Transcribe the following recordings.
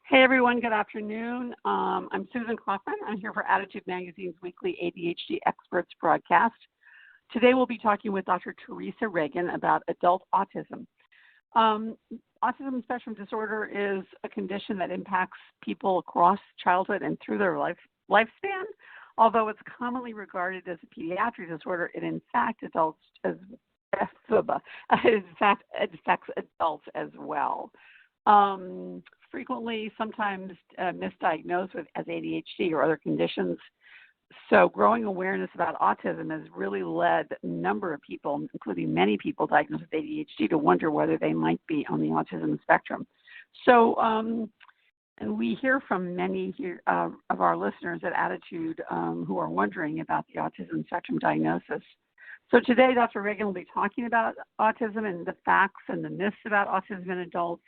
Hey everyone, good afternoon. I'm Susan Kaufman. I'm here for Attitude Magazine's weekly ADHD Experts broadcast. Today we'll be talking with Dr. Theresa Regan about adult autism. Autism spectrum disorder is a condition that impacts people across childhood and through their lifespan. Although it's commonly regarded as a pediatric disorder, it in fact affects adults as well. Frequently, sometimes misdiagnosed as ADHD or other conditions. So growing awareness about autism has really led a number of people, including many people diagnosed with ADHD, to wonder whether they might be on the autism spectrum. So, and we hear from many of our listeners at Attitude who are wondering about the autism spectrum diagnosis. So today, Dr. Regan will be talking about autism and the facts and the myths about autism in adults,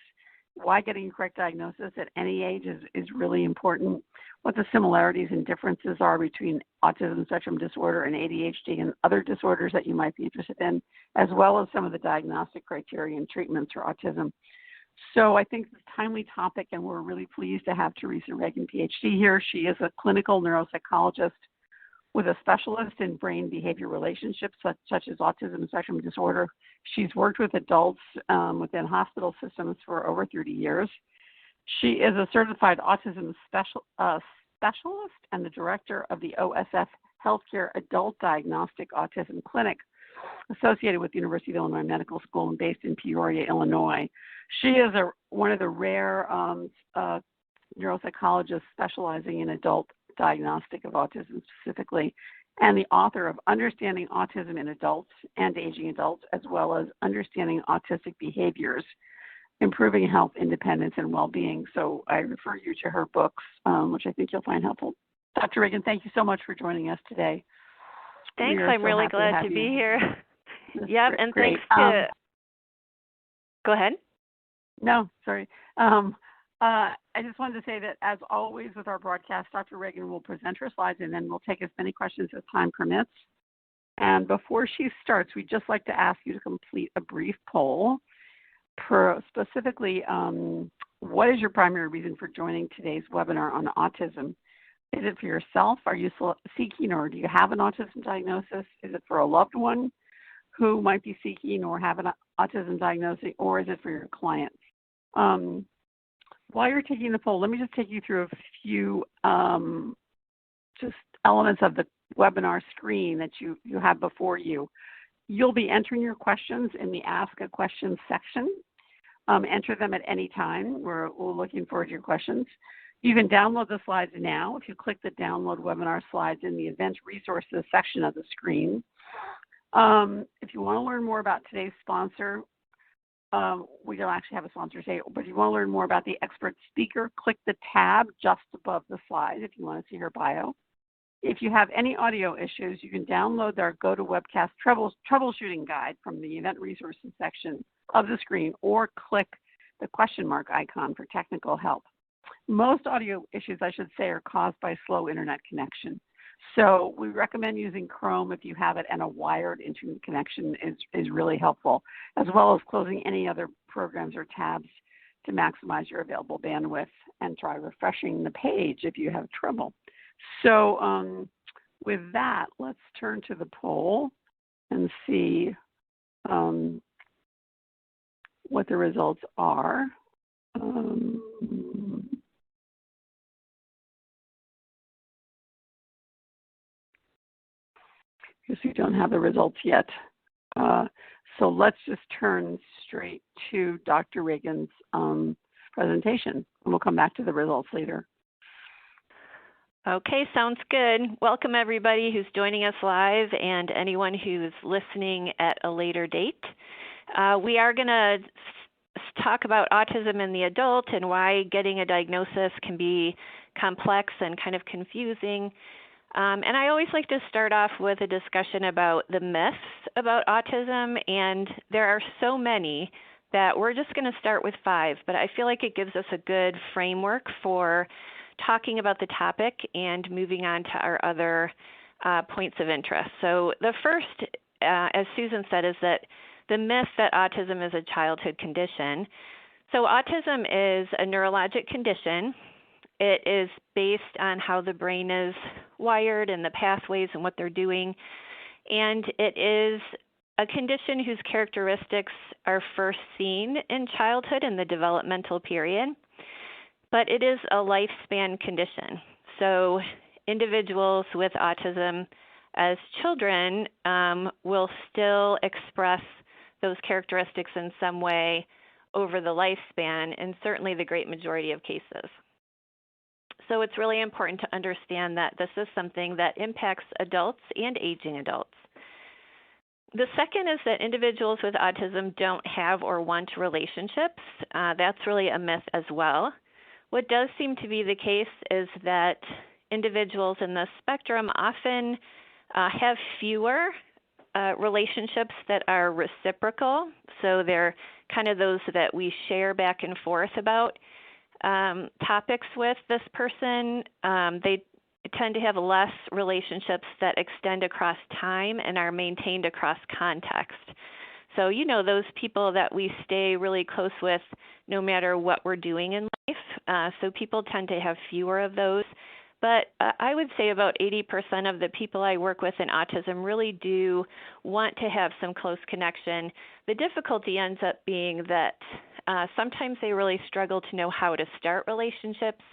why getting a correct diagnosis at any age is really important, what the similarities and differences are between autism spectrum disorder and ADHD and other disorders that you might be interested in, as well as some of the diagnostic criteria and treatments for autism. So I think it's a timely topic, and we're really pleased to have Theresa Regan, Ph.D. here. She is a clinical neuropsychologist with a specialist in brain behavior relationships, such as autism spectrum disorder. She's worked with adults within hospital systems for over 30 years. She is a certified autism specialist and the director of the OSF Healthcare Adult Diagnostic Autism Clinic, associated with the University of Illinois Medical School and based in Peoria, Illinois. She is one of the rare neuropsychologists specializing in adult diagnostic of autism specifically, and the author of Understanding Autism in Adults and Aging Adults, as well as Understanding Autistic Behaviors, Improving Health, Independence, and Well-Being. So I refer you to her books, which I think you'll find helpful. Dr. Regan, thank you so much for joining us today. Thanks. I'm really glad to be here. Yep, and thanks to... Go ahead. No, sorry. I just wanted to say that, as always with our broadcast, Dr. Regan will present her slides, and then we'll take as many questions as time permits. And before she starts, we'd just like to ask you to complete a brief poll. Specifically, what is your primary reason for joining today's webinar on autism? Is it for yourself? Are you seeking, or do you have an autism diagnosis? Is it for a loved one who might be seeking or have an autism diagnosis, or is it for your clients? While you're taking the poll, let me just take you through a few just elements of the webinar screen that you have before you. You'll be entering your questions in the Ask a Question section. Enter them at any time. We're looking forward to your questions. You can download the slides now if you click the Download Webinar Slides in the Event Resources section of the screen. If you want to learn more about today's sponsor, we don't actually have a sponsor today, but if you want to learn more about the expert speaker, click the tab just above the slide if you want to see her bio. If you have any audio issues, you can download our GoToWebcast troubleshooting guide from the Event Resources section of the screen, or click the question mark icon for technical help. Most audio issues, I should say, are caused by slow internet connection. So we recommend using Chrome if you have it, and a wired internet connection is really helpful, as well as closing any other programs or tabs to maximize your available bandwidth, and try refreshing the page if you have trouble. So with that, let's turn to the poll and see what the results are. Because we don't have the results yet. So let's just turn straight to Dr. Regan's presentation, and we'll come back to the results later. Okay, sounds good. Welcome everybody who's joining us live and anyone who's listening at a later date. We are going to talk about autism in the adult and why getting a diagnosis can be complex and kind of confusing. And I always like to start off with a discussion about the myths about autism, and there are so many that we're just going to start with 5, but I feel like it gives us a good framework for talking about the topic and moving on to our other points of interest. So the first, as Susan said, is that the myth that autism is a childhood condition. So autism is a neurologic condition. It is based on how the brain is wired and the pathways and what they're doing. And it is a condition whose characteristics are first seen in childhood in the developmental period, but it is a lifespan condition. So individuals with autism as children will still express those characteristics in some way over the lifespan, and certainly the great majority of cases. So it's really important to understand that this is something that impacts adults and aging adults. The second is that individuals with autism don't have or want relationships. That's really a myth as well. What does seem to be the case is that individuals in the spectrum often have fewer relationships that are reciprocal. So they're kind of those that we share back and forth about topics with this person. They tend to have less relationships that extend across time and are maintained across context. So, you know, those people that we stay really close with no matter what we're doing in life. So people tend to have fewer of those. But I would say about 80% of the people I work with in autism really do want to have some close connection. The difficulty ends up being that sometimes they really struggle to know how to start relationships,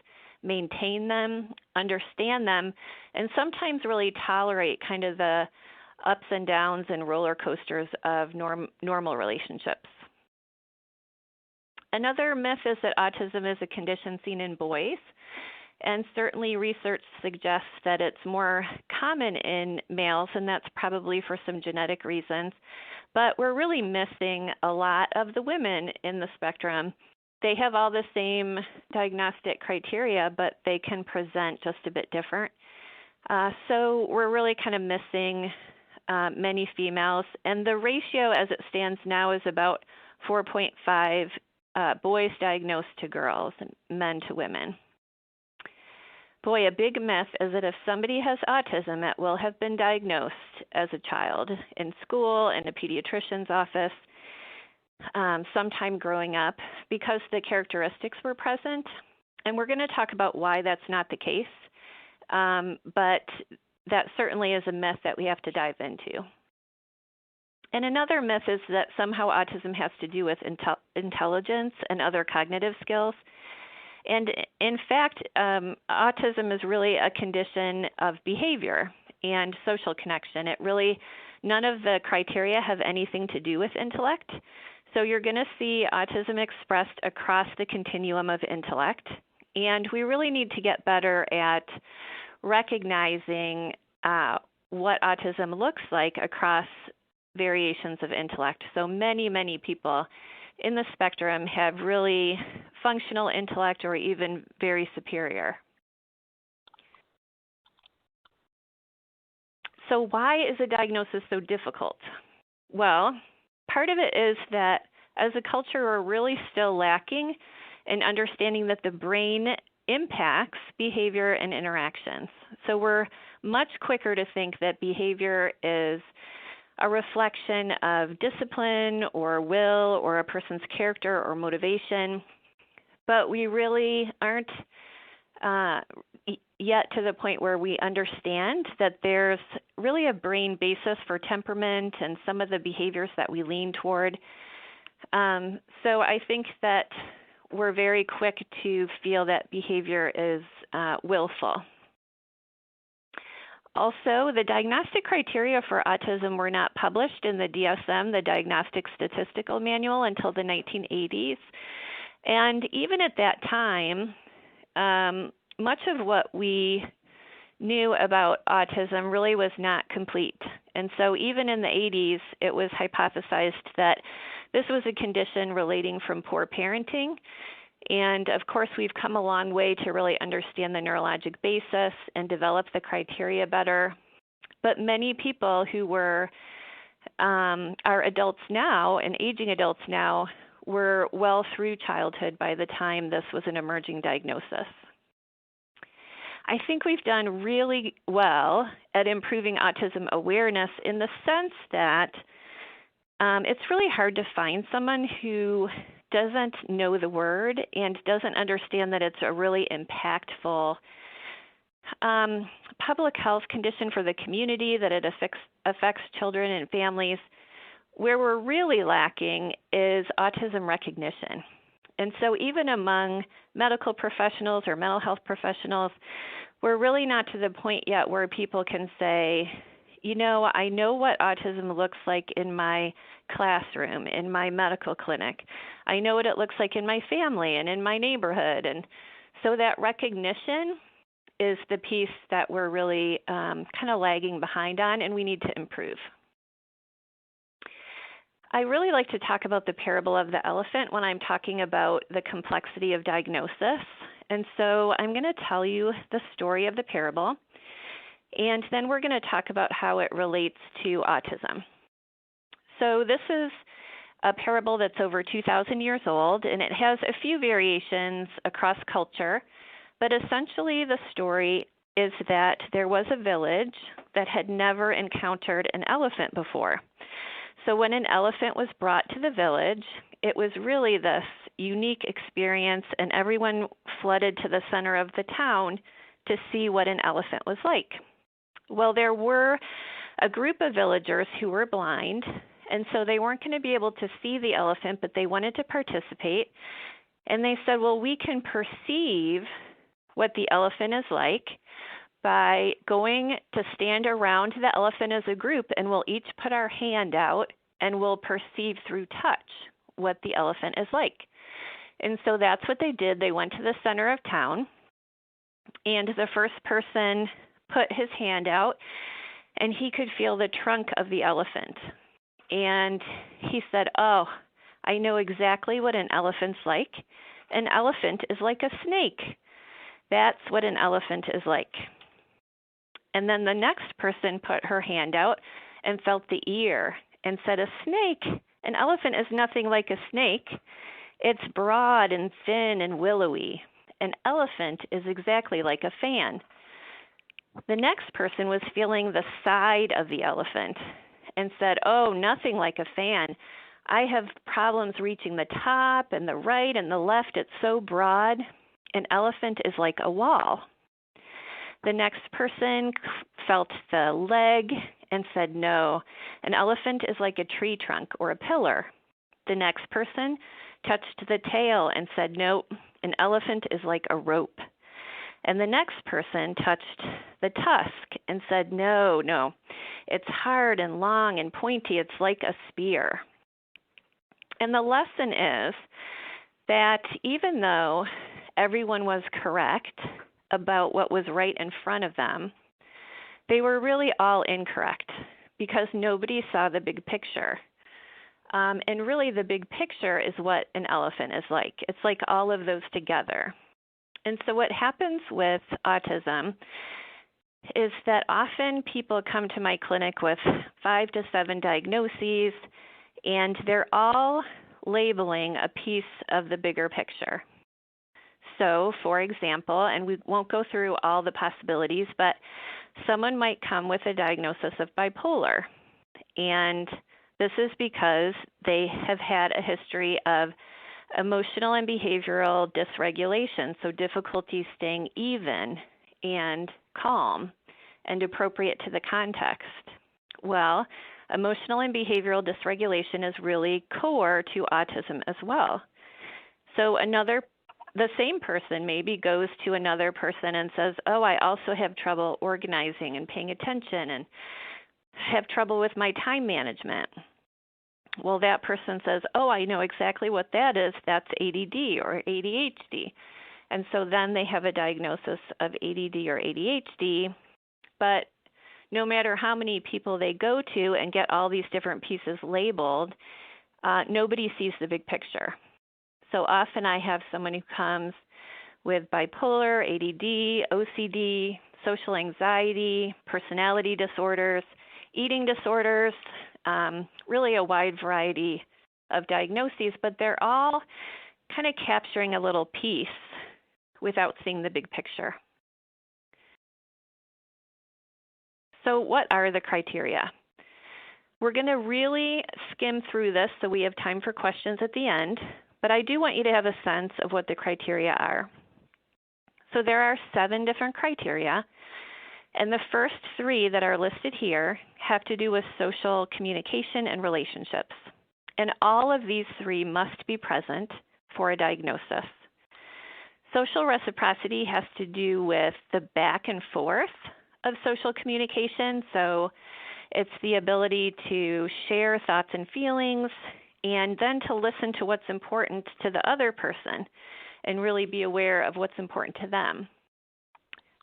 maintain them, understand them, and sometimes really tolerate kind of the ups and downs and roller coasters of normal relationships. Another myth is that autism is a condition seen in boys. And certainly research suggests that it's more common in males, and that's probably for some genetic reasons. But we're really missing a lot of the women in the spectrum. They have all the same diagnostic criteria, but they can present just a bit different. So we're really kind of missing many females. And the ratio as it stands now is about 4.5 boys diagnosed to girls and men to women. Boy, a big myth is that if somebody has autism, it will have been diagnosed as a child in school, in a pediatrician's office, sometime growing up, because the characteristics were present. And we're going to talk about why that's not the case, but that certainly is a myth that we have to dive into. And another myth is that somehow autism has to do with intelligence and other cognitive skills. And in fact, autism is really a condition of behavior and social connection. It really, none of the criteria have anything to do with intellect. So you're going to see autism expressed across the continuum of intellect. And we really need to get better at recognizing what autism looks like across variations of intellect. So many people in the spectrum have really functional intellect or even very superior. So why is a diagnosis so difficult? Well, part of it is that as a culture, we're really still lacking in understanding that the brain impacts behavior and interactions. So we're much quicker to think that behavior is a reflection of discipline or will or a person's character or motivation, but we really aren't yet to the point where we understand that there's really a brain basis for temperament and some of the behaviors that we lean toward. So I think that we're very quick to feel that behavior is willful. Also, the diagnostic criteria for autism were not published in the DSM, the Diagnostic Statistical Manual, until the 1980s. And even at that time, much of what we knew about autism really was not complete. And so even in the 80s, it was hypothesized that this was a condition relating from poor parenting. And of course, we've come a long way to really understand the neurologic basis and develop the criteria better. But many people who are adults now and aging adults now were well through childhood by the time this was an emerging diagnosis. I think we've done really well at improving autism awareness in the sense that it's really hard to find someone who doesn't know the word and doesn't understand that it's a really impactful public health condition for the community, that it affects children and families. Where we're really lacking is autism recognition. And so even among medical professionals or mental health professionals, we're really not to the point yet where people can say, you know, I know what autism looks like in my classroom, in my medical clinic. I know what it looks like in my family and in my neighborhood. And so that recognition is the piece that we're really kind of lagging behind on, and we need to improve. I really like to talk about the parable of the elephant when I'm talking about the complexity of diagnosis. And so I'm going to tell you the story of the parable, and then we're going to talk about how it relates to autism. So this is a parable that's over 2,000 years old, and it has a few variations across culture, but essentially the story is that there was a village that had never encountered an elephant before. So when an elephant was brought to the village, it was really this unique experience, and everyone flooded to the center of the town to see what an elephant was like. Well, there were a group of villagers who were blind, and so they weren't going to be able to see the elephant, but they wanted to participate. And they said, well, we can perceive what the elephant is like by going to stand around the elephant as a group, and we'll each put our hand out and we'll perceive through touch what the elephant is like. And so that's what they did. They went to the center of town, and the first person put his hand out, and he could feel the trunk of the elephant. And he said, oh, I know exactly what an elephant's like. An elephant is like a snake. That's what an elephant is like. And then the next person put her hand out and felt the ear and said, a snake, an elephant is nothing like a snake. It's broad and thin and willowy. An elephant is exactly like a fan. The next person was feeling the side of the elephant and said, oh, nothing like a fan. I have problems reaching the top and the right and the left. It's so broad. An elephant is like a wall. The next person felt the leg and said, no, an elephant is like a tree trunk or a pillar. The next person touched the tail and said, nope, an elephant is like a rope. And the next person touched the tusk and said, no, it's hard and long and pointy. It's like a spear. And the lesson is that even though everyone was correct about what was right in front of them, they were really all incorrect because nobody saw the big picture. And really the big picture is what an elephant is like. It's like all of those together. And so what happens with autism is that often people come to my clinic with 5 to 7 diagnoses, and they're all labeling a piece of the bigger picture. So, for example, and we won't go through all the possibilities, but someone might come with a diagnosis of bipolar, and this is because they have had a history of emotional and behavioral dysregulation, so difficulty staying even and calm and appropriate to the context. Well, emotional and behavioral dysregulation is really core to autism as well. So the same person maybe goes to another person and says, oh, I also have trouble organizing and paying attention and have trouble with my time management. Well, that person says, oh, I know exactly what that is. That's ADD or ADHD. And so then they have a diagnosis of ADD or ADHD. But no matter how many people they go to and get all these different pieces labeled, nobody sees the big picture. So often I have someone who comes with bipolar, ADD, OCD, social anxiety, personality disorders, eating disorders, really a wide variety of diagnoses, but they're all kind of capturing a little piece without seeing the big picture. So what are the criteria? We're going to really skim through this so we have time for questions at the end, but I do want you to have a sense of what the criteria are. So there are 7 different criteria, and the first 3 that are listed here have to do with social communication and relationships. And all of these 3 must be present for a diagnosis. Social reciprocity has to do with the back and forth of social communication. So it's the ability to share thoughts and feelings and then to listen to what's important to the other person and really be aware of what's important to them.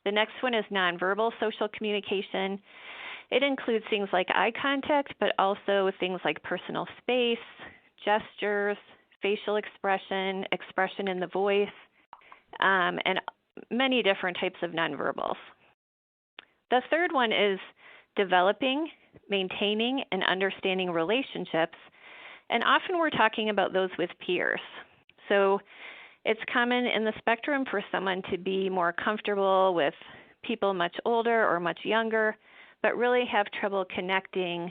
The next one is nonverbal social communication. It includes things like eye contact, but also things like personal space, gestures, facial expression, expression in the voice, and many different types of nonverbals. The third one is developing, maintaining, and understanding relationships, and often we're talking about those with peers. So it's common in the spectrum for someone to be more comfortable with people much older or much younger, but really have trouble connecting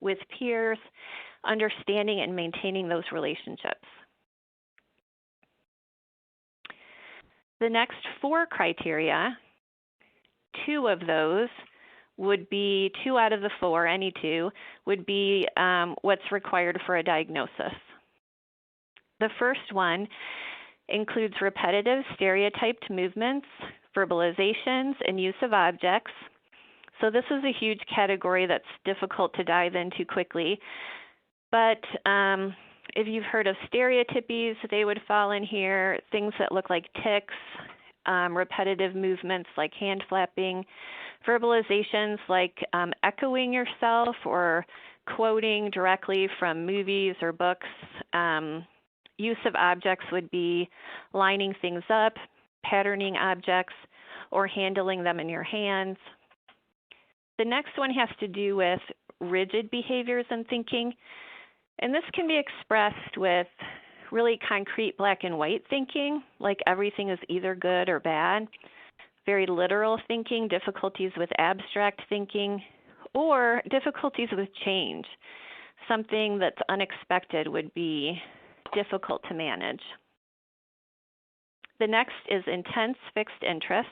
with peers, understanding and maintaining those relationships. The next 4 criteria, 2 of those would be 2 out of the 4, any 2, would be what's required for a diagnosis. The first one includes repetitive stereotyped movements, verbalizations, and use of objects. So this is a huge category that's difficult to dive into quickly. But if you've heard of stereotypies, they would fall in here. Things that look like tics, repetitive movements like hand flapping, verbalizations like echoing yourself or quoting directly from movies or books. Use of objects would be lining things up, patterning objects, or handling them in your hands. The next one has to do with rigid behaviors and thinking. And this can be expressed with really concrete black and white thinking, like everything is either good or bad. Very literal thinking, difficulties with abstract thinking, or difficulties with change. Something that's unexpected would be difficult to manage. The next is intense fixed interests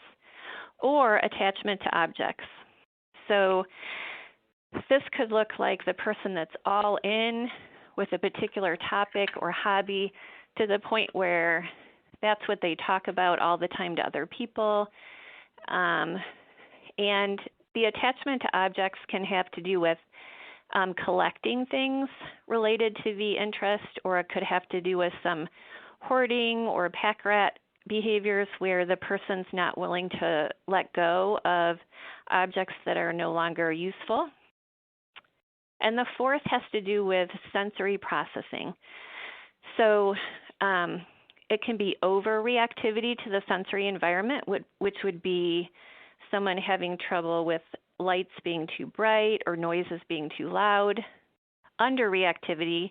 or attachment to objects. So this could look like the person that's all in with a particular topic or hobby to the point where that's what they talk about all the time to other people. And the attachment to objects can have to do with collecting things related to the interest, or it could have to do with some hoarding or pack rat behaviors where the person's not willing to let go of objects that are no longer useful. And the fourth has to do with sensory processing. So it can be overreactivity to the sensory environment, which would be someone having trouble with lights being too bright or noises being too loud. Underreactivity,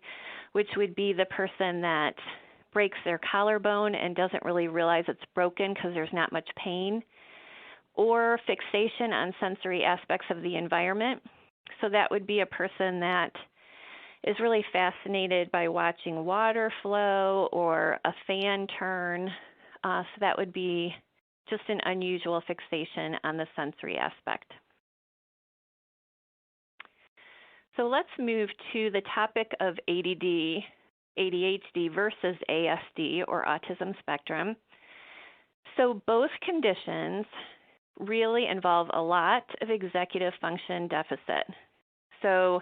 which would be the person that breaks their collarbone and doesn't really realize it's broken because there's not much pain. Or fixation on sensory aspects of the environment. So that would be a person that is really fascinated by watching water flow or a fan turn. So that would be just an unusual fixation on the sensory aspect. So let's move to the topic of ADD, ADHD versus ASD or autism spectrum. So both conditions really involve a lot of executive function deficit. So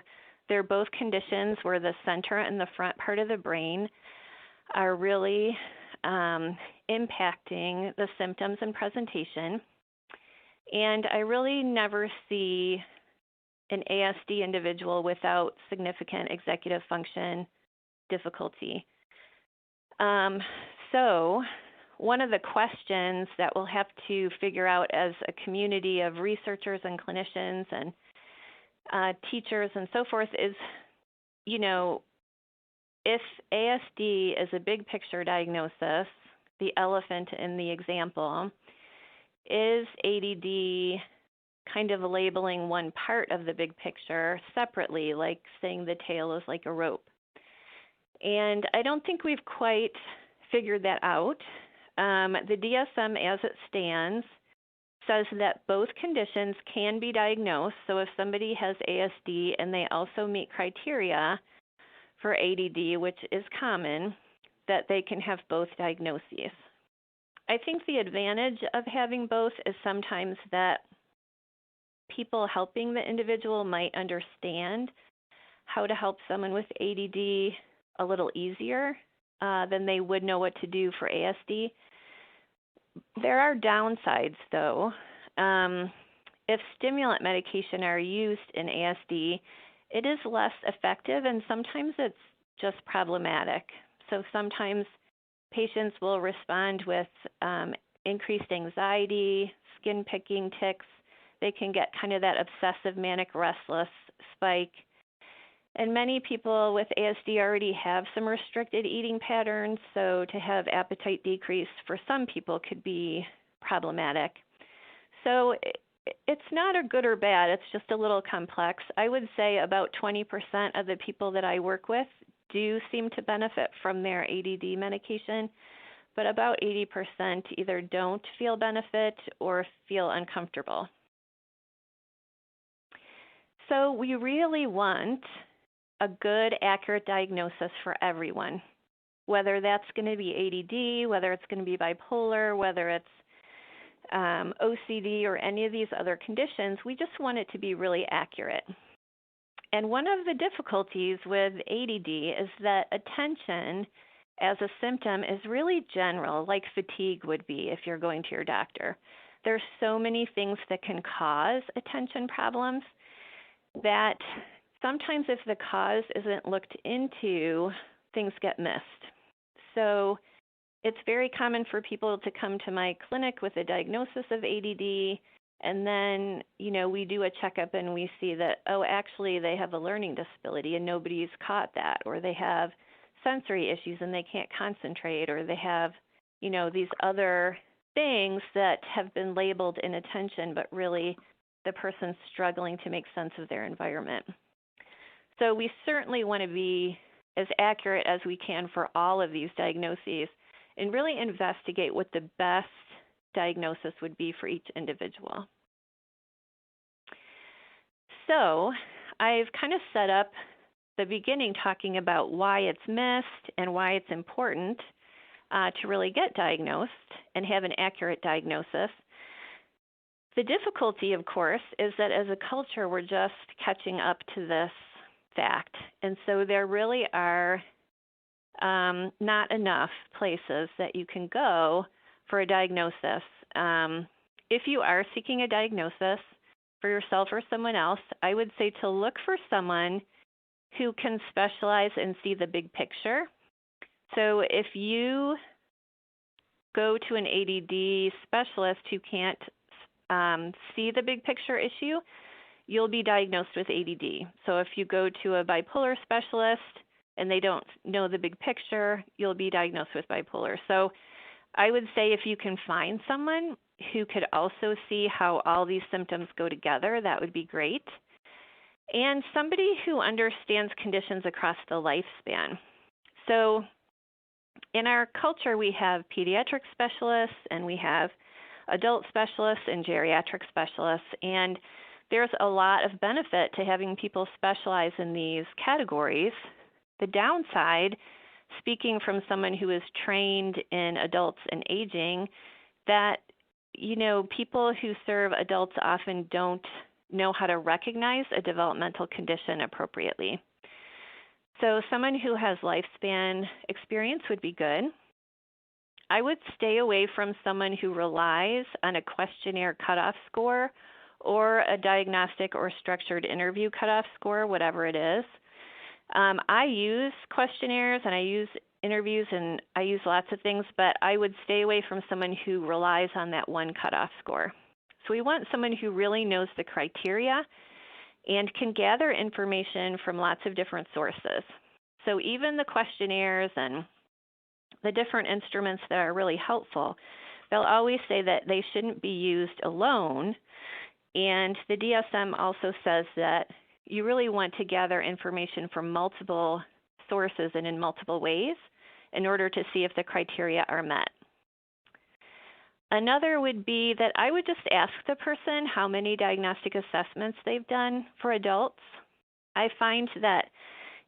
they're both conditions where the center and the front part of the brain are really impacting the symptoms and presentation. And I really never see an ASD individual without significant executive function difficulty. So one of the questions that we'll have to figure out as a community of researchers and clinicians and teachers and so forth is, you know, if ASD is a big picture diagnosis, the elephant in the example, is ADD kind of labeling one part of the big picture separately, like saying the tail is like a rope? And I don't think we've quite figured that out. The DSM as it stands says that both conditions can be diagnosed. So if somebody has ASD and they also meet criteria for ADD, which is common, that they can have both diagnoses. I think the advantage of having both is sometimes that people helping the individual might understand how to help someone with ADD a little easier than they would know what to do for ASD. There are downsides, though. If stimulant medication are used in ASD, it is less effective, and sometimes it's just problematic. So sometimes patients will respond with increased anxiety, skin picking tics. They can get kind of that obsessive manic restless spike. And many people with ASD already have some restricted eating patterns, so to have appetite decrease for some people could be problematic. So it's not a good or bad, it's just a little complex. I would say about 20% of the people that I work with do seem to benefit from their ADD medication, but about 80% either don't feel benefit or feel uncomfortable. So we really want a good, accurate diagnosis for everyone, whether that's going to be ADD, whether it's going to be bipolar, whether it's OCD or any of these other conditions. We just want it to be really accurate. And one of the difficulties with ADD is that attention as a symptom is really general, like fatigue would be if you're going to your doctor. There's so many things that can cause attention problems that sometimes if the cause isn't looked into, things get missed. So it's very common for people to come to my clinic with a diagnosis of ADD, and then, we do a checkup and we see that, oh, actually they have a learning disability and nobody's caught that, or they have sensory issues and they can't concentrate, or they have, these other things that have been labeled inattention, but really the person's struggling to make sense of their environment. So we certainly want to be as accurate as we can for all of these diagnoses and really investigate what the best diagnosis would be for each individual. So I've kind of set up the beginning talking about why it's missed and why it's important to really get diagnosed and have an accurate diagnosis. The difficulty, of course, is that as a culture, we're just catching up to this fact. And so there really are not enough places that you can go for a diagnosis. If you are seeking a diagnosis for yourself or someone else, I would say to look for someone who can specialize and see the big picture. So if you go to an ADD specialist who can't see the big picture issue, you'll be diagnosed with ADD. So if you go to a bipolar specialist and they don't know the big picture, you'll be diagnosed with bipolar. So I would say if you can find someone who could also see how all these symptoms go together, that would be great. And somebody who understands conditions across the lifespan. So in our culture, we have pediatric specialists and we have adult specialists and geriatric specialists, and there's a lot of benefit to having people specialize in these categories. The downside, speaking from someone who is trained in adults and aging, that people who serve adults often don't know how to recognize a developmental condition appropriately. So someone who has lifespan experience would be good. I would stay away from someone who relies on a questionnaire cutoff score or a diagnostic or structured interview cutoff score, whatever it is. I use questionnaires and I use interviews and I use lots of things, but I would stay away from someone who relies on that one cutoff score. So we want someone who really knows the criteria and can gather information from lots of different sources. So even the questionnaires and the different instruments that are really helpful, they'll always say that they shouldn't be used alone. And the DSM also says that you really want to gather information from multiple sources and in multiple ways in order to see if the criteria are met. Another would be that I would just ask the person how many diagnostic assessments they've done for adults. I find that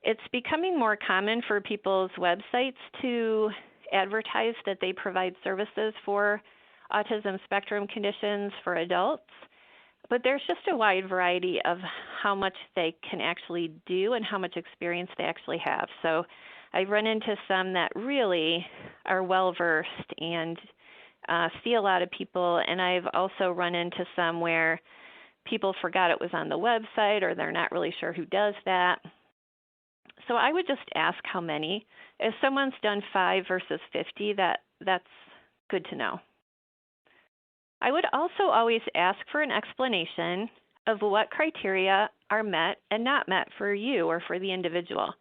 it's becoming more common for people's websites to advertise that they provide services for autism spectrum conditions for adults, but there's just a wide variety of how much they can actually do and how much experience they actually have. So I've run into some that really are well-versed and see a lot of people, and I've also run into some where people forgot it was on the website or they're not really sure who does that. So I would just ask how many. If someone's done 5 versus 50, that's good to know. I would also always ask for an explanation of what criteria are met and not met for you or for the individual.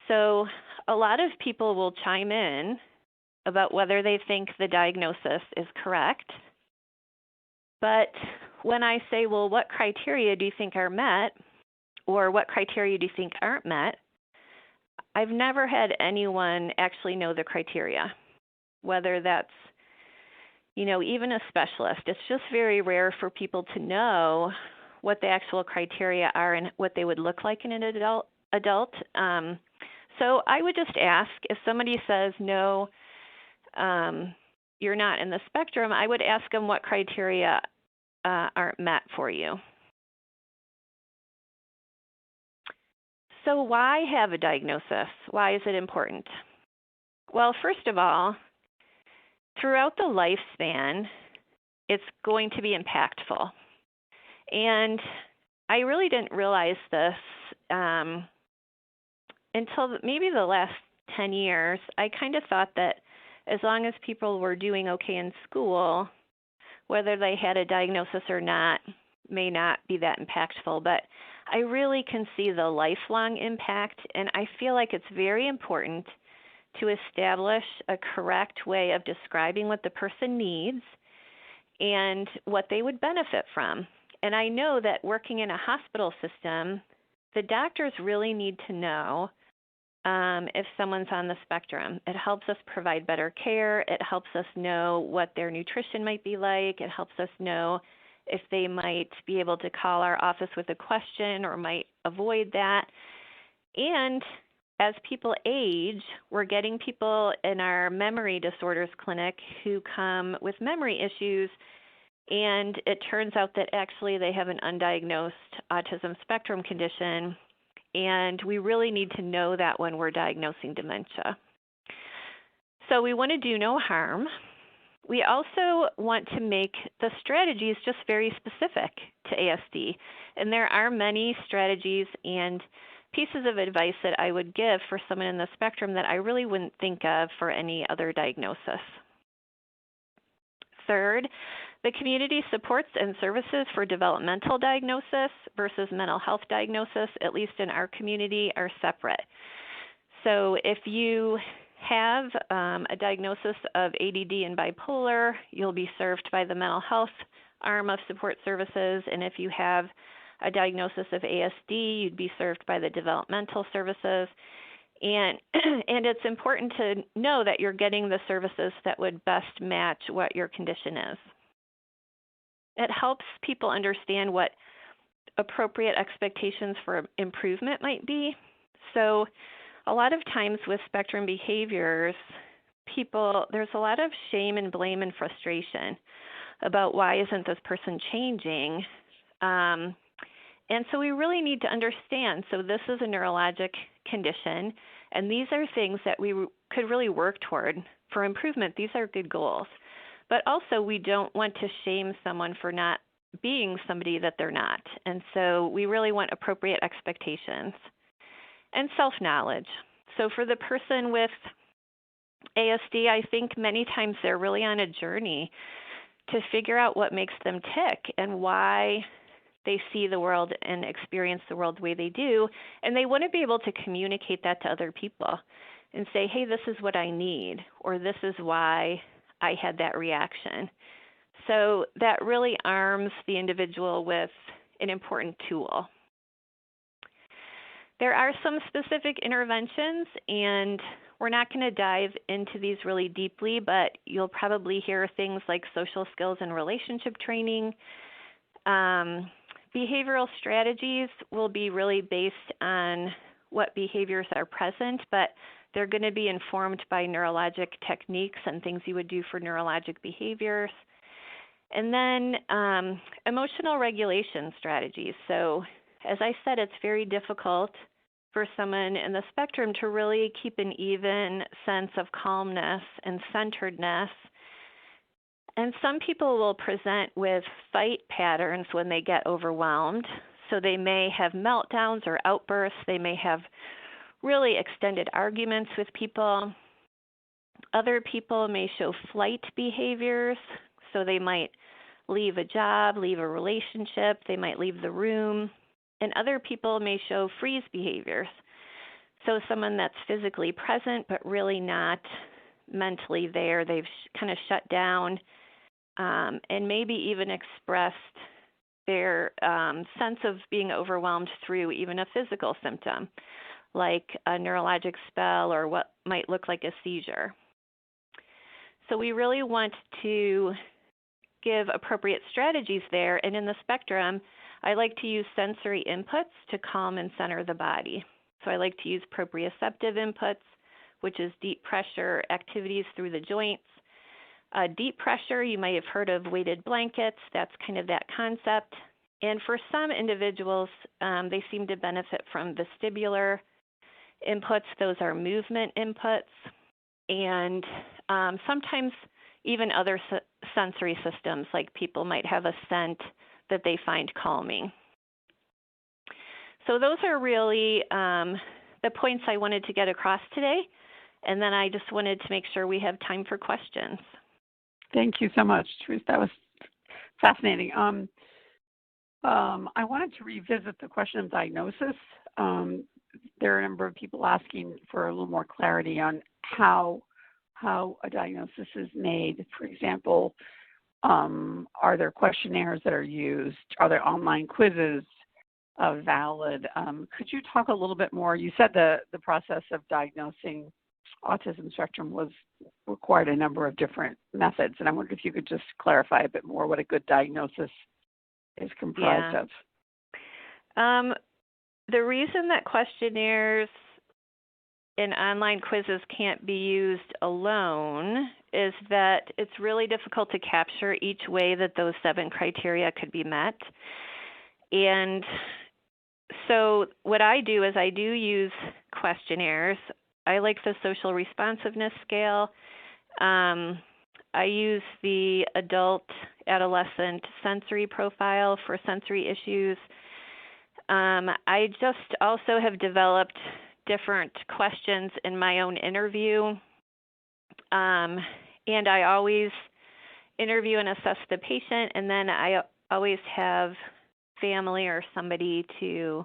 So a lot of people will chime in about whether they think the diagnosis is correct. But when I say, well, what criteria do you think are met, or what criteria do you think aren't met, I've never had anyone actually know the criteria, whether that's, even a specialist. It's just very rare for people to know what the actual criteria are and what they would look like in an adult. So I would just ask, if somebody says, no, you're not in the spectrum, I would ask them what criteria aren't met for you. So why have a diagnosis? Why is it important? Well, first of all, throughout the lifespan, it's going to be impactful. And I really didn't realize this until maybe the last 10 years. I kind of thought that as long as people were doing okay in school, whether they had a diagnosis or not may not be that impactful. But I really can see the lifelong impact, and I feel like it's very important to establish a correct way of describing what the person needs and what they would benefit from. And I know that working in a hospital system, the doctors really need to know if someone's on the spectrum. It helps us provide better care. It helps us know what their nutrition might be like. It helps us know if they might be able to call our office with a question or might avoid that. And as people age, we're getting people in our memory disorders clinic who come with memory issues, and it turns out that actually they have an undiagnosed autism spectrum condition, and we really need to know that when we're diagnosing dementia. So we want to do no harm. We also want to make the strategies just very specific to ASD, and there are many strategies and pieces of advice that I would give for someone in the spectrum that I really wouldn't think of for any other diagnosis. Third, the community supports and services for developmental diagnosis versus mental health diagnosis, at least in our community, are separate. So if you have a diagnosis of ADD and bipolar, you'll be served by the mental health arm of support services, and if you have a diagnosis of ASD, you'd be served by the developmental services. And it's important to know that you're getting the services that would best match what your condition is. It helps people understand what appropriate expectations for improvement might be. So a lot of times with spectrum behaviors, there's a lot of shame and blame and frustration about why isn't this person changing. And so we really need to understand, so this is a neurologic condition, and these are things that we could really work toward for improvement. These are good goals. But also we don't want to shame someone for not being somebody that they're not. And so we really want appropriate expectations. And self-knowledge. So for the person with ASD, I think many times they're really on a journey to figure out what makes them tick and why they see the world and experience the world the way they do. And they want to be able to communicate that to other people and say, hey, this is what I need, or this is why I had that reaction. So that really arms the individual with an important tool. There are some specific interventions, and we're not going to dive into these really deeply, but you'll probably hear things like social skills and relationship training. Behavioral strategies will be really based on what behaviors are present, but they're going to be informed by neurologic techniques and things you would do for neurologic behaviors. And then emotional regulation strategies. So as I said, it's very difficult for someone in the spectrum to really keep an even sense of calmness and centeredness. And some people will present with fight patterns when they get overwhelmed. So they may have meltdowns or outbursts. They may have really extended arguments with people. Other people may show flight behaviors. So they might leave a job, leave a relationship. They might leave the room. And other people may show freeze behaviors. So someone that's physically present but really not mentally there. They've kind of shut down and maybe even expressed their sense of being overwhelmed through even a physical symptom, like a neurologic spell or what might look like a seizure. So we really want to give appropriate strategies there. And in the spectrum, I like to use sensory inputs to calm and center the body. So I like to use proprioceptive inputs, which is deep pressure activities through the joints. Deep pressure, you might have heard of weighted blankets. That's kind of that concept. And for some individuals, they seem to benefit from vestibular inputs. Those are movement inputs. And sometimes even other sensory systems, like people might have a scent that they find calming. So those are really the points I wanted to get across today. And then I just wanted to make sure we have time for questions. Thank you so much, Theresa. That was fascinating. I wanted to revisit the question of diagnosis. There are a number of people asking for a little more clarity on how a diagnosis is made. For example, are there questionnaires that are used? Are there online quizzes valid? Could you talk a little bit more? You said the process of diagnosing autism spectrum required a number of different methods, and I wondered if you could just clarify a bit more what a good diagnosis is comprised of. The reason that questionnaires and online quizzes can't be used alone is that it's really difficult to capture each way that those 7 criteria could be met. And so what I do is I do use questionnaires. I like the social responsiveness scale. I use the adult adolescent sensory profile for sensory issues. I just also have developed different questions in my own interview. And I always interview and assess the patient, and then I always have family or somebody to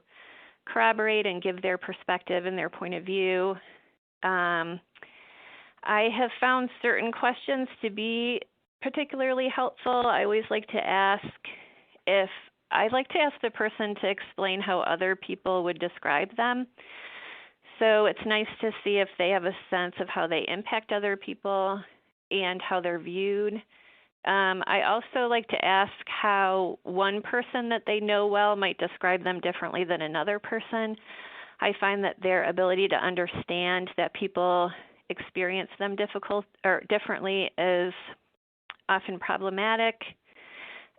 corroborate and give their perspective and their point of view. I have found certain questions to be particularly helpful. I always like to ask the person to explain how other people would describe them. So it's nice to see if they have a sense of how they impact other people and how they're viewed. I also like to ask how one person that they know well might describe them differently than another person. I find that their ability to understand that people experience them differently is often problematic.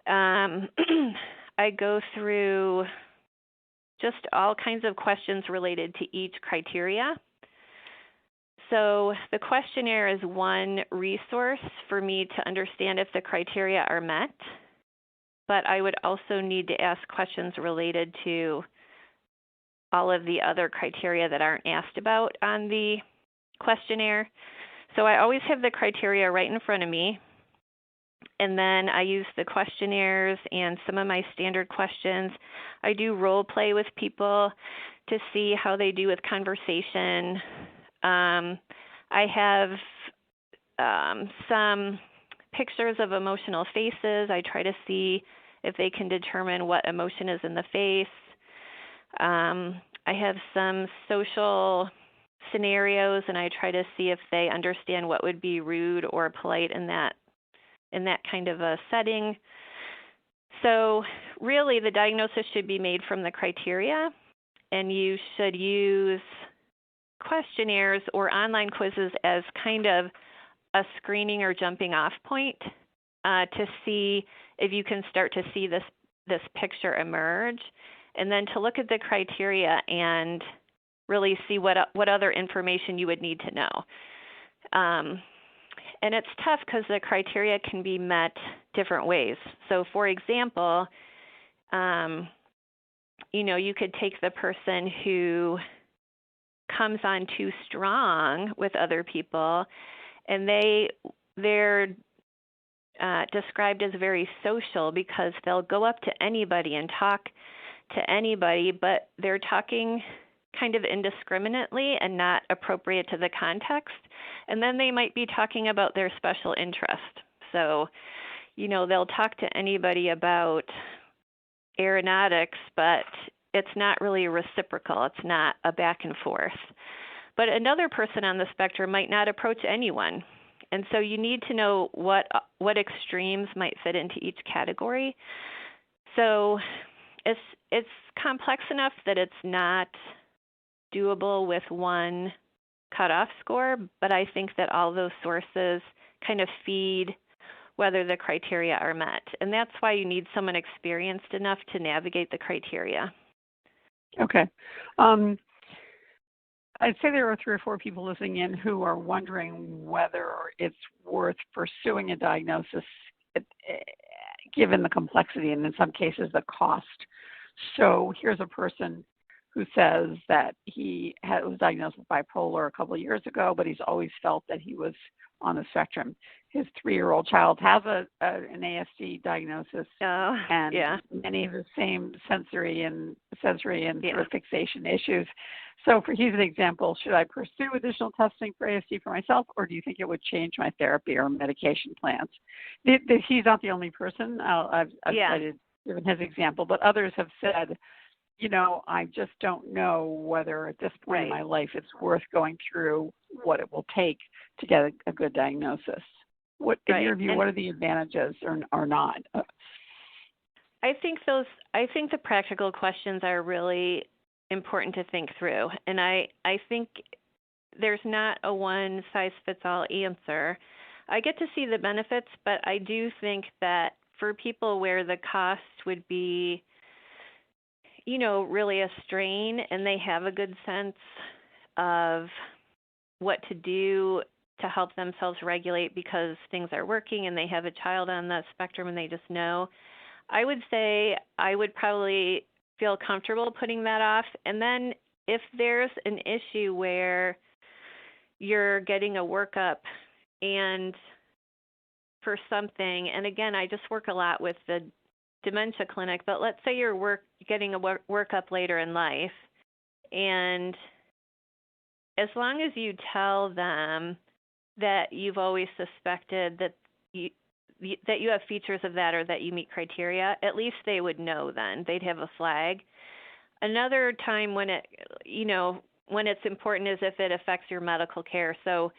I go through just all kinds of questions related to each criteria. So the questionnaire is one resource for me to understand if the criteria are met, but I would also need to ask questions related to all of the other criteria that aren't asked about on the questionnaire. So I always have the criteria right in front of me, and then I use the questionnaires and some of my standard questions. I do role play with people to see how they do with conversation. I have some pictures of emotional faces. I try to see if they can determine what emotion is in the face. I have some social scenarios, and I try to see if they understand what would be rude or polite in that kind of a setting. So really, the diagnosis should be made from the criteria, and you should use questionnaires or online quizzes as kind of a screening or jumping off point to see if you can start to see this picture emerge, and then to look at the criteria and really see what other information you would need to know. And it's tough because the criteria can be met different ways. So for example, you could take the person who comes on too strong with other people, and they're described as very social because they'll go up to anybody and talk to anybody, but they're talking kind of indiscriminately and not appropriate to the context. And then they might be talking about their special interest. So, they'll talk to anybody about aeronautics, but it's not really reciprocal. It's not a back and forth. But another person on the spectrum might not approach anyone. And so you need to know what extremes might fit into each category. So it's complex enough that it's not doable with one cutoff score, but I think that all those sources kind of feed whether the criteria are met. And that's why you need someone experienced enough to navigate the criteria. Okay. I'd say there are 3 or 4 people listening in who are wondering whether it's worth pursuing a diagnosis given the complexity and in some cases the cost. So here's a person who says that he was diagnosed with bipolar a couple of years ago, but he's always felt that he was on the spectrum. His 3-year-old child has an ASD diagnosis, and many of the same sensory and sort of fixation issues. So he's an example. Should I pursue additional testing for ASD for myself, or do you think it would change my therapy or medication plans? He's not the only person. I've given his example, but others have said, I just don't know whether at this point in my life it's worth going through what it will take to get a good diagnosis. In your view, what are the advantages or not? I think the practical questions are really important to think through. And I think there's not a one-size-fits-all answer. I get to see the benefits, but I do think that for people where the cost would be really a strain, and they have a good sense of what to do to help themselves regulate because things are working and they have a child on the spectrum and they just know, I would say I would probably feel comfortable putting that off. And then if there's an issue where you're getting a workup and for something, and again, I just work a lot with the dementia clinic, but let's say you're getting a workup later in life, and as long as you tell them that you've always suspected that you have features of that or that you meet criteria, at least they would know then. They'd have a flag. Another time when it's important is if it affects your medical care. So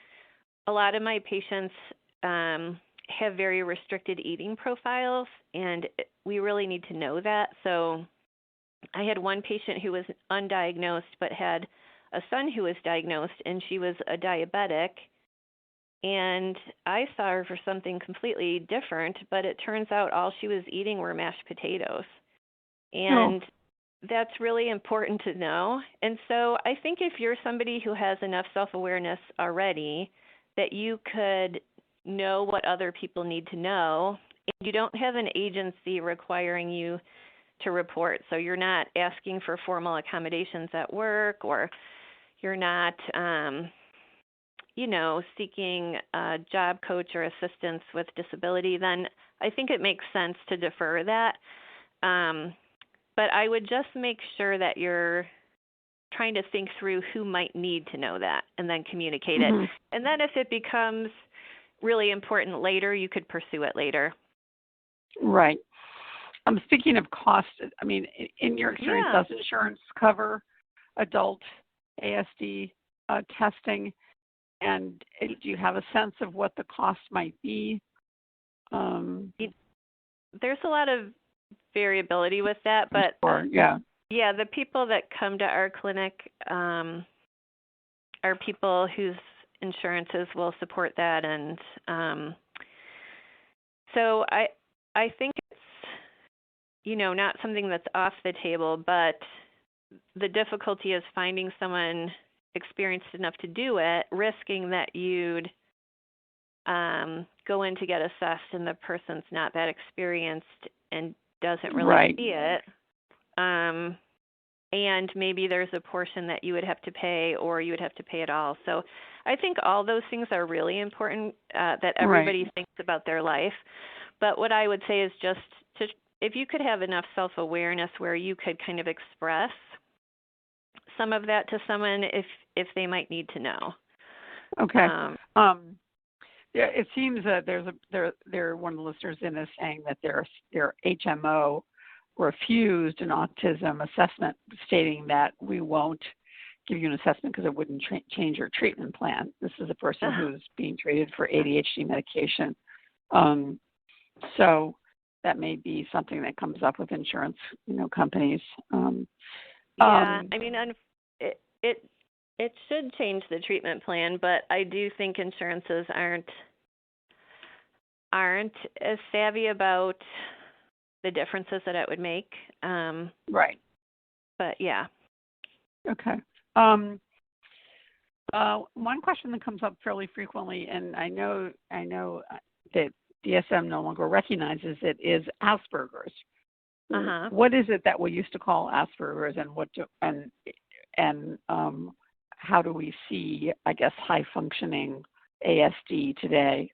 a lot of my patients have very restricted eating profiles, and we really need to know that. So I had one patient who was undiagnosed but had a son who was diagnosed, and she was a diabetic. And I saw her for something completely different, but it turns out all she was eating were mashed potatoes. And that's really important to know. And so I think if you're somebody who has enough self-awareness already that you could know what other people need to know, and you don't have an agency requiring you to report. So you're not asking for formal accommodations at work, or you're not seeking a job coach or assistance with disability, then I think it makes sense to defer that. But I would just make sure that you're trying to think through who might need to know that and then communicate it. And then if it becomes really important later, you could pursue it later. Right. Speaking of cost, I mean, in your experience, does insurance cover adult ASD testing? And do you have a sense of what the cost might be? There's a lot of variability with that, but yeah, the people that come to our clinic are people whose insurances will support that, and so I think it's not something that's off the table, but the difficulty is finding someone experienced enough to do it, risking that you'd go in to get assessed and the person's not that experienced and doesn't really see it. And maybe there's a portion that you would have to pay, or you would have to pay it all. So I think all those things are really important, that everybody thinks about their life. But what I would say is just if you could have enough self-awareness where you could kind of express some of that to someone if they might need to know. Okay. Yeah, it seems that there one of the listeners in is saying that their HMO refused an autism assessment, stating that we won't give you an assessment because it wouldn't change your treatment plan. This is a person who's being treated for ADHD medication. So that may be something that comes up with insurance, companies. I mean, it should change the treatment plan, but I do think insurances aren't as savvy about the differences that it would make. Right. But yeah. Okay. One question that comes up fairly frequently, and I know that DSM no longer recognizes it, is Asperger's. What is it that we used to call Asperger's, and how do we see, I guess, high functioning ASD today?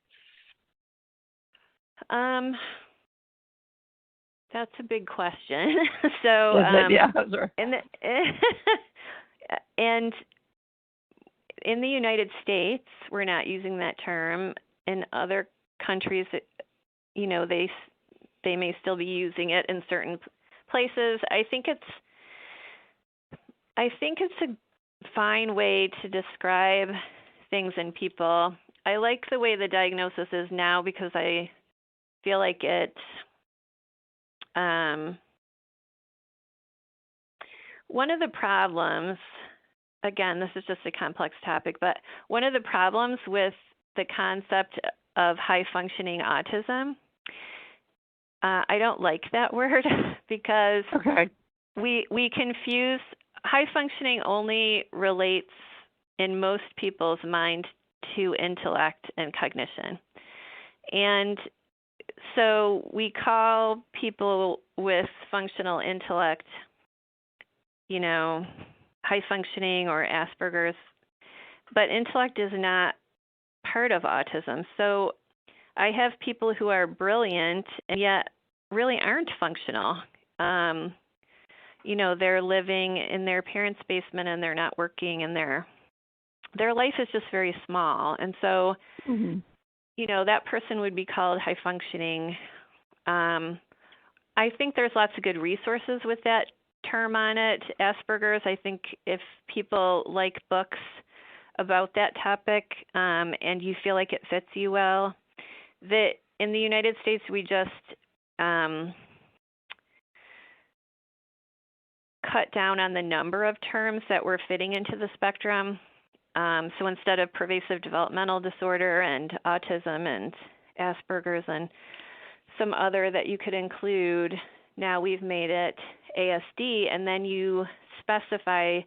That's a big question. So, and in the United States, we're not using that term. In other countries, they may still be using it in certain places. I think it's a fine way to describe things in people. I like the way the diagnosis is now because I feel like it one of the problems, again, this is just a complex topic, but one of the problems with the concept of high-functioning autism, I don't like that word because we confuse, high-functioning only relates in most people's mind to intellect and cognition. And so we call people with functional intellect, high-functioning or Asperger's, but intellect is not part of autism. So I have people who are brilliant and yet really aren't functional. They're living in their parents' basement and they're not working, and their life is just very small. And so, that person would be called high functioning. I think there's lots of good resources with that term on it. Asperger's, I think if people like books about that topic and you feel like it fits you well, that in the United States we just cut down on the number of terms that were fitting into the spectrum. So instead of pervasive developmental disorder and autism and Asperger's and some other that you could include, now we've made it ASD, and then you specify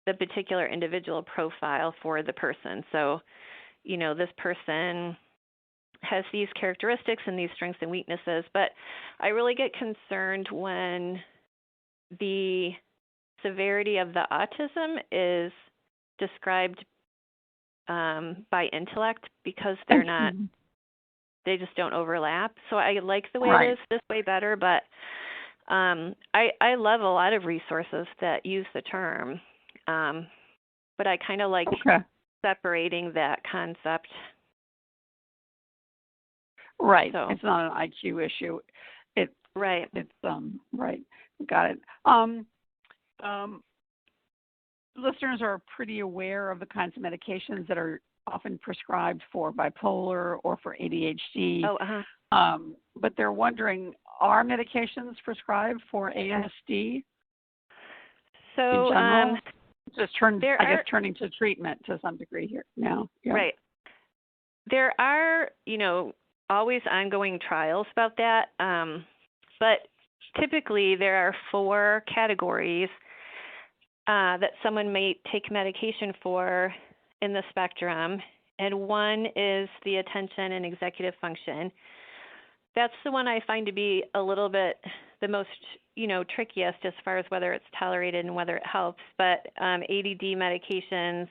the particular individual profile for the person. So, this person has these characteristics and these strengths and weaknesses, but I really get concerned when the severity of the autism is described by intellect because they're not, they just don't overlap. So I like the way it is this way better, but I love a lot of resources that use the term, but I kind of like separating that concept. Right. So, it's not an IQ issue. It's right. It's right. Got it. listeners are pretty aware of the kinds of medications that are often prescribed for bipolar or for ADHD. Oh, But they're wondering, are medications prescribed for ASD so, in general? Turning to treatment to some degree here now. Yeah. Right. There are, always ongoing trials about that, but typically there are 4 categories that someone may take medication for in the spectrum, and one is the attention and executive function. That's the one I find to be a little bit the most, trickiest as far as whether it's tolerated and whether it helps, but ADD medications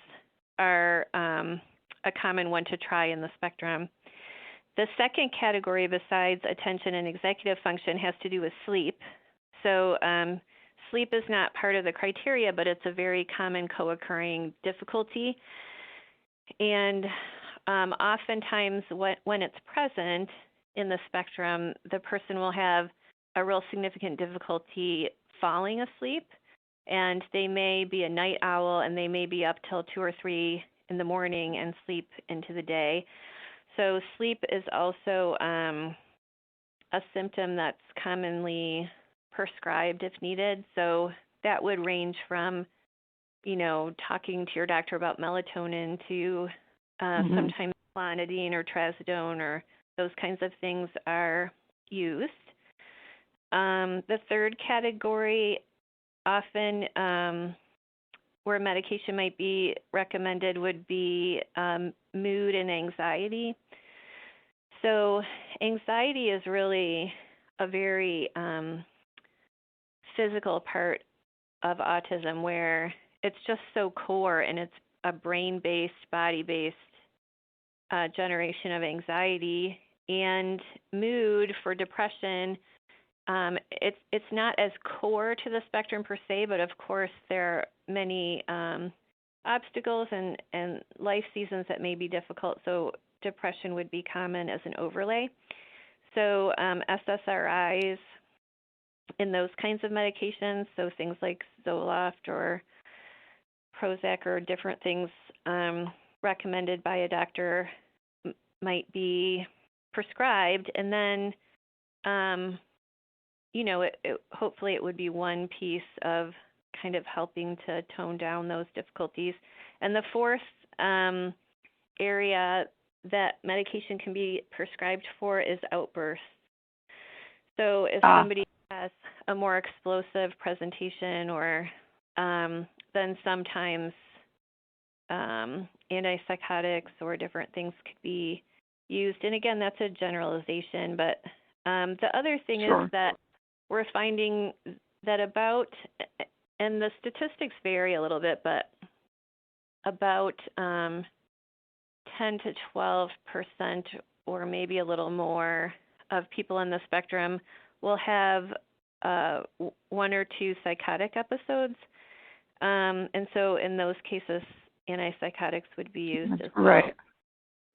are a common one to try in the spectrum. The second category besides attention and executive function has to do with sleep. So sleep is not part of the criteria, but it's a very common co-occurring difficulty. And oftentimes when it's present in the spectrum, the person will have a real significant difficulty falling asleep, and they may be a night owl and they may be up till 2 or 3 in the morning and sleep into the day. So sleep is also a symptom that's commonly prescribed if needed. So that would range from, talking to your doctor about melatonin to sometimes clonidine or trazodone or those kinds of things are used. The third category, often where medication might be recommended, would be mood and anxiety. So anxiety is really a very physical part of autism where it's just so core, and it's a brain-based, body-based generation of anxiety. And mood for depression, it's not as core to the spectrum per se, but of course there are many obstacles and life seasons that may be difficult, so depression would be common as an overlay. So SSRIs in those kinds of medications, so things like Zoloft or Prozac or different things recommended by a doctor might be prescribed, and then hopefully it would be one piece of kind of helping to tone down those difficulties. And the fourth area that medication can be prescribed for is outbursts. So if somebody has a more explosive presentation, or then sometimes antipsychotics or different things could be used. And again, that's a generalization, but the other thing is that we're finding that and the statistics vary a little bit, but about 10 to 12% or maybe a little more of people in the spectrum will have 1 or 2 psychotic episodes. And so in those cases, antipsychotics would be used as well. Right.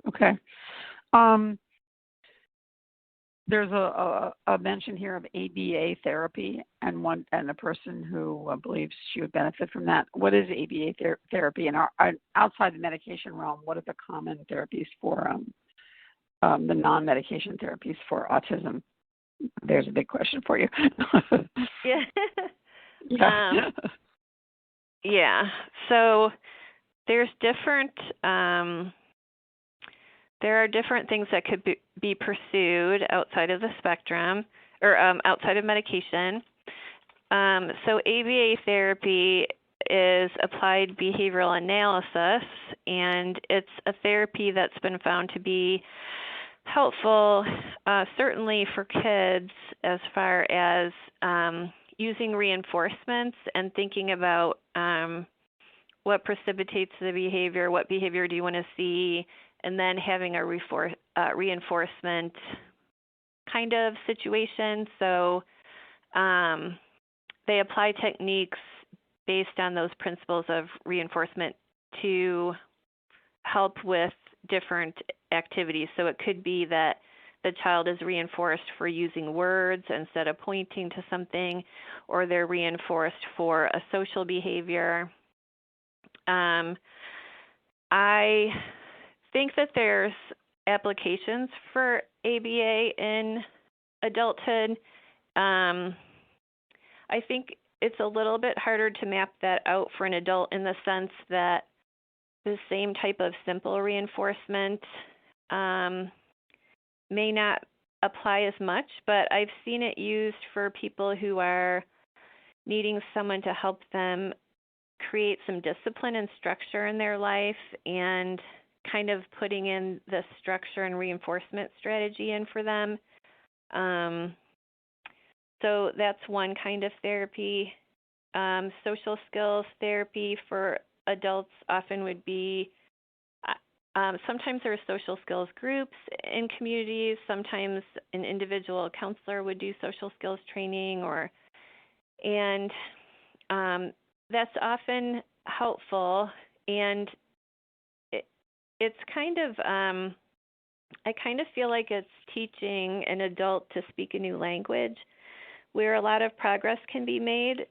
Okay. There's a mention here of ABA therapy and a person who believes she would benefit from that. What is ABA therapy? And outside the medication realm, what are the common therapies for the non-medication therapies for autism? There's a big question for you. Yeah. Yeah. Yeah. So there's different. There are different things that could be pursued outside of the spectrum or outside of medication. So ABA therapy is applied behavioral analysis, and it's a therapy that's been found to be helpful, certainly for kids, as far as using reinforcements and thinking about what precipitates the behavior, what behavior do you want to see, and then having a reinforcement kind of situation. So they apply techniques based on those principles of reinforcement to help with different activities. So it could be that the child is reinforced for using words instead of pointing to something, or they're reinforced for a social behavior. I think that there's applications for ABA in adulthood. I think it's a little bit harder to map that out for an adult in the sense that the same type of simple reinforcement may not apply as much, but I've seen it used for people who are needing someone to help them create some discipline and structure in their life and kind of putting in the structure and reinforcement strategy in for them. So that's one kind of therapy. Social skills therapy for adults often would be, sometimes there are social skills groups in communities. Sometimes an individual counselor would do social skills training, and that's often helpful. And it's kind of, I kind of feel like it's teaching an adult to speak a new language, where a lot of progress can be made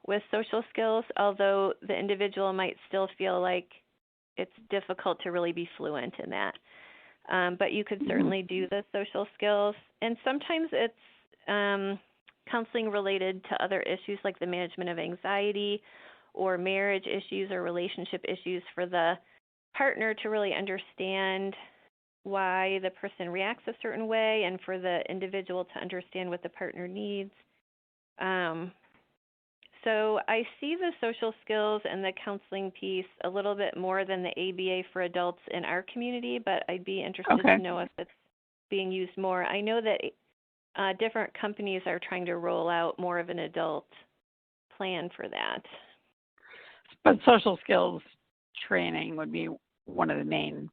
with social skills, although the individual might still feel like it's difficult to really be fluent in that. But you could certainly do the social skills. And sometimes it's counseling related to other issues like the management of anxiety or marriage issues or relationship issues for the partner to really understand why the person reacts a certain way and for the individual to understand what the partner needs. So I see the social skills and the counseling piece a little bit more than the ABA for adults in our community, but I'd be interested to know if it's being used more. I know that different companies are trying to roll out more of an adult plan for that. But social skills training would be one of the main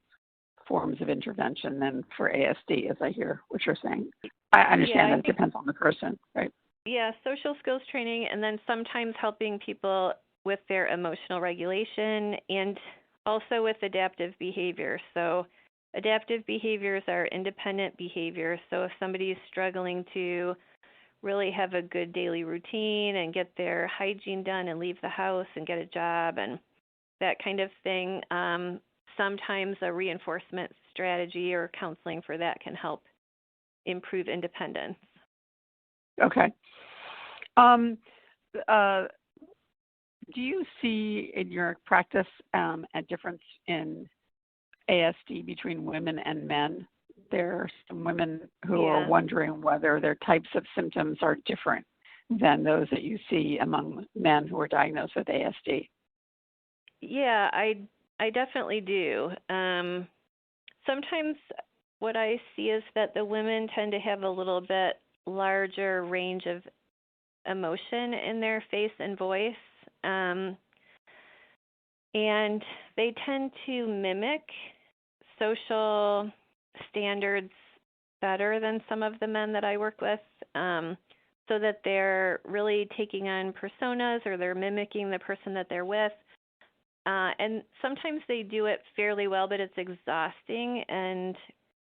forms of intervention then for ASD, as I hear what you're saying. I understand that it depends on the person, right? Yeah, social skills training, and then sometimes helping people with their emotional regulation and also with adaptive behavior. So adaptive behaviors are independent behaviors. So if somebody is struggling to really have a good daily routine and get their hygiene done and leave the house and get a job and that kind of thing, sometimes a reinforcement strategy or counseling for that can help improve independence. Okay. Do you see in your practice a difference in ASD between women and men? There are some women who are wondering whether their types of symptoms are different than those that you see among men who are diagnosed with ASD. Yeah, I definitely do. Sometimes what I see is that the women tend to have a little bit larger range of emotion in their face and voice, and they tend to mimic social standards better than some of the men that I work with, so that they're really taking on personas or they're mimicking the person that they're with. And sometimes they do it fairly well, but it's exhausting and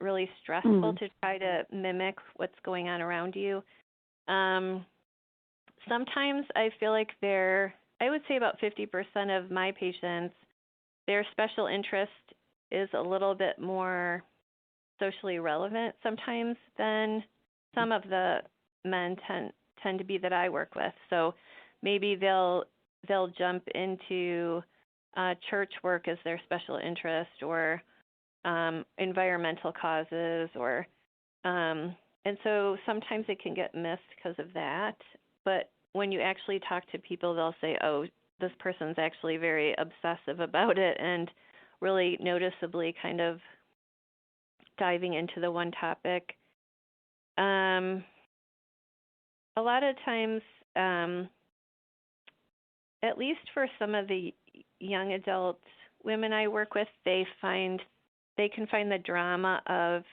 really stressful to try to mimic what's going on around you. Sometimes I feel like I would say about 50% of my patients, their special interest is a little bit more socially relevant sometimes than some of the men tend to be that I work with. So maybe they'll jump into church work as their special interest, or environmental causes, or and so sometimes it can get missed because of that. But when you actually talk to people, they'll say, oh, this person's actually very obsessive about it and really noticeably kind of diving into the one topic. A lot of times, at least for some of the young adult women I work with, they can find the drama of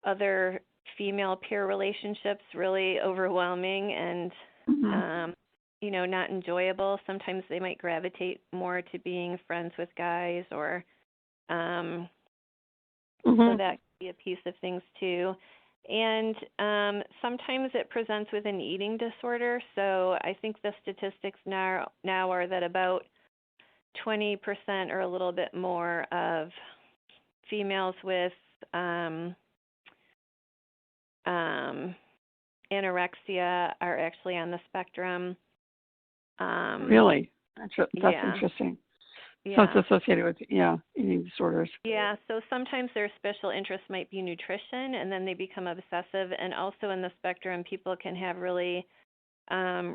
other female peer relationships really overwhelming and not enjoyable. Sometimes they might gravitate more to being friends with guys, or so that could be a piece of things too. And sometimes it presents with an eating disorder. So I think the statistics now are that about 20% or a little bit more of females with anorexia are actually on the spectrum. Really? That's yeah. interesting. So Yeah. it's associated with, eating disorders. Yeah, so sometimes their special interest might be nutrition, and then they become obsessive. And also in the spectrum, people can have really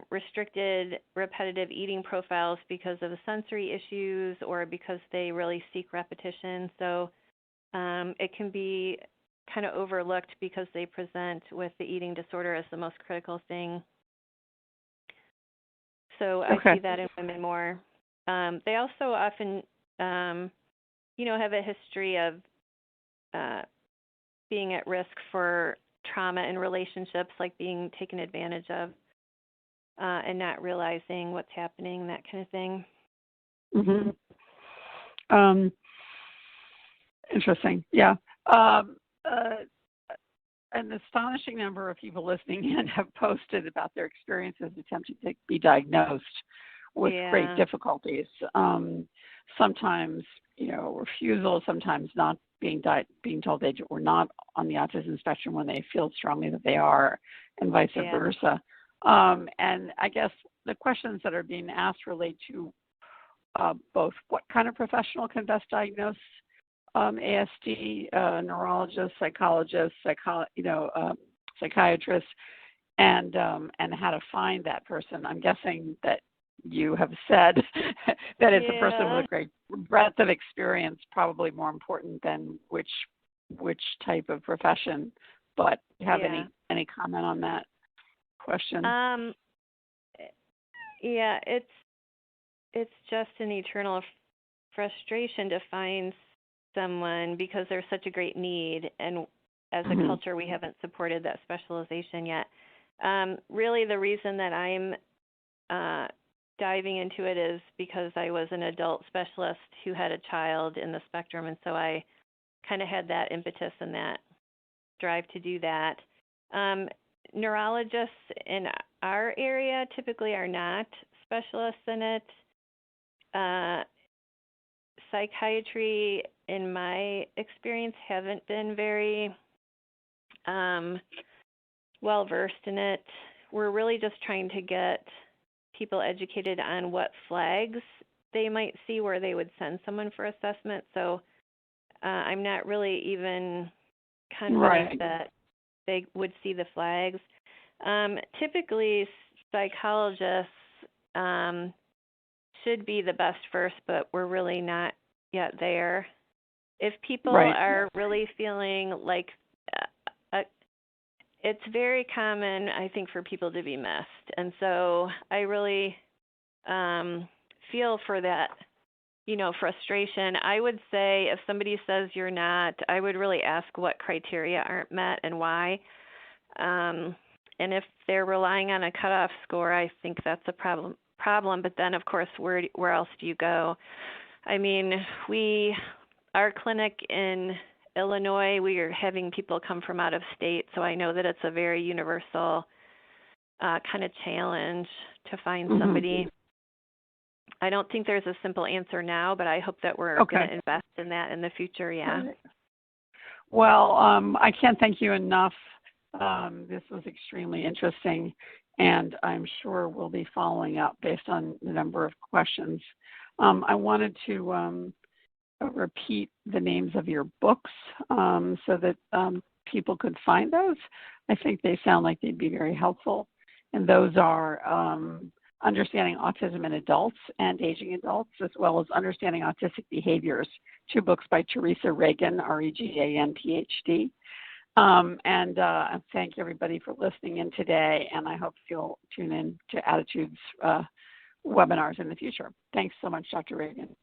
restricted repetitive eating profiles because of the sensory issues or because they really seek repetition. So it can be kind of overlooked because they present with the eating disorder as the most critical thing. So I see that in women more. They also often, have a history of being at risk for trauma in relationships, like being taken advantage of and not realizing what's happening, that kind of thing. Mm-hmm. Interesting. Yeah. An astonishing number of people listening in have posted about their experiences attempting to be diagnosed with great difficulties. Sometimes, refusal, sometimes not being told they were not on the autism spectrum when they feel strongly that they are, and vice versa. And I guess the questions that are being asked relate to both what kind of professional can best diagnose ASD, neurologists, psychologists, psychiatrists, and how to find that person. I'm guessing that you have said that it's a person with a great breadth of experience, probably more important than which type of profession. But do you have any comment on that question? It's just an eternal frustration to find someone because there's such a great need, and as a culture we haven't supported that specialization yet. Really the reason that I'm diving into it is because I was an adult specialist who had a child in the spectrum, and so I kind of had that impetus and that drive to do that. Neurologists in our area typically are not specialists in it. Psychiatry, in my experience, haven't been very well versed in it. We're really just trying to get people educated on what flags they might see where they would send someone for assessment. So I'm not really even confident that they would see the flags. Typically, psychologists should be the best first, but we're really not yet there. If people are really feeling like it's very common, I think, for people to be missed. And so I really feel for that, frustration. I would say if somebody says you're not, I would really ask what criteria aren't met and why. And if they're relying on a cutoff score, I think that's a problem. But then, of course, where else do you go? I mean, our clinic in Illinois, we are having people come from out of state, so I know that it's a very universal kind of challenge to find somebody. I don't think there's a simple answer now, but I hope that we're going to invest in that in the future, Well, I can't thank you enough. This was extremely interesting, and I'm sure we'll be following up based on the number of questions. I wanted to repeat the names of your books so that people could find those. I think they sound like they'd be very helpful. And those are Understanding Autism in Adults and Aging Adults, as well as Understanding Autistic Behaviors, 2 books by Theresa Regan, R-E-G-A-N, Ph.D. And thank everybody for listening in today, and I hope you'll tune in to Attitudes webinars in the future. Thanks so much, Dr. Regan.